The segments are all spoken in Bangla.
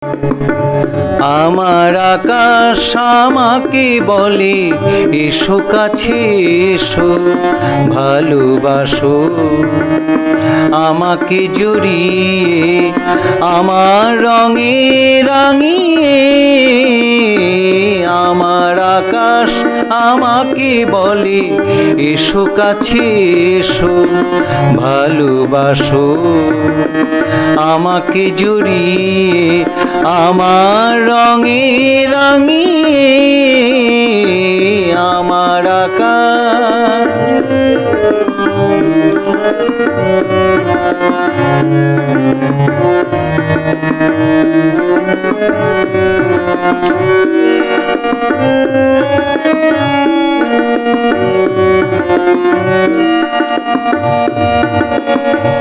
আমার আকাশ আমাকে বলে এসো কাছে এসো, ভালোবাসো আমাকে জড়িয়ে আমার রঙে রাঙিয়ে। আমার আকাশ আমাকে বলে এসো কাছে এসো, ভালোবাসো আমাকে জড়িয়ে আমার রঙে রাঙিয়ে। আমার আকাশ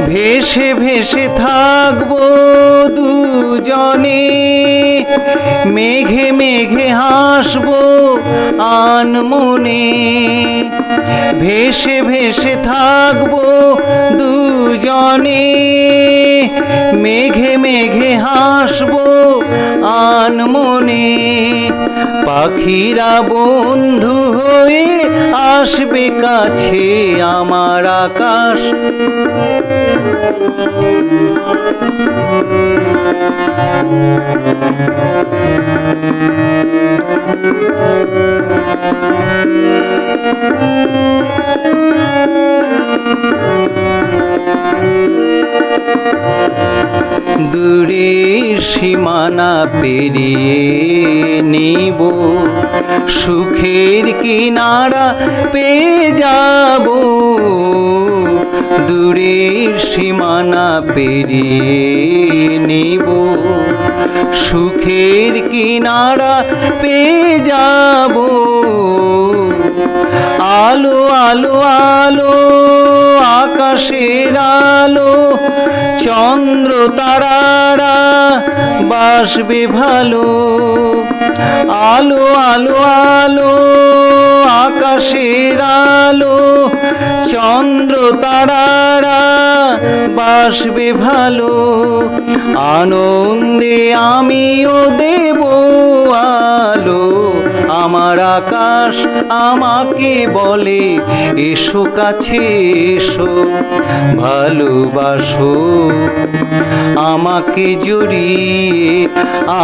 ভেসে ভেসে থাকবো দুজনে, মেঘে মেঘে হাসবো আনমনে। ভেসে ভেসে থাকবো দুজনে, মেঘে মেঘে হাসবো আনমনে। পাখিরা বন্ধু হয়ে আসবে কাছে আমার আকাশ। দূরের সীমানা পেরিয়ে নিব, সুখের কিনারা পেয়ে যাব। দূরের সীমানা পেরিয়ে নিব, সুখের কিনারা পেয়ে যাব। আলো আলো আলো আকাশের আলো, চন্দ্র তারারা বাসবে ভালো। আলো আলো আলো আকাশের আলো, চন্দ্র তারারা বাসবে ভালো। আনন্দে আমিও দেব আলো। আমার আকাশ আমাকে বলে এসো কাছে এসো, ভালোবাসো আমাকে জড়িয়ে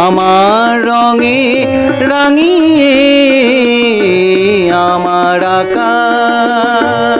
আমার রঙে রাঙিয়ে। আমার আকাশ।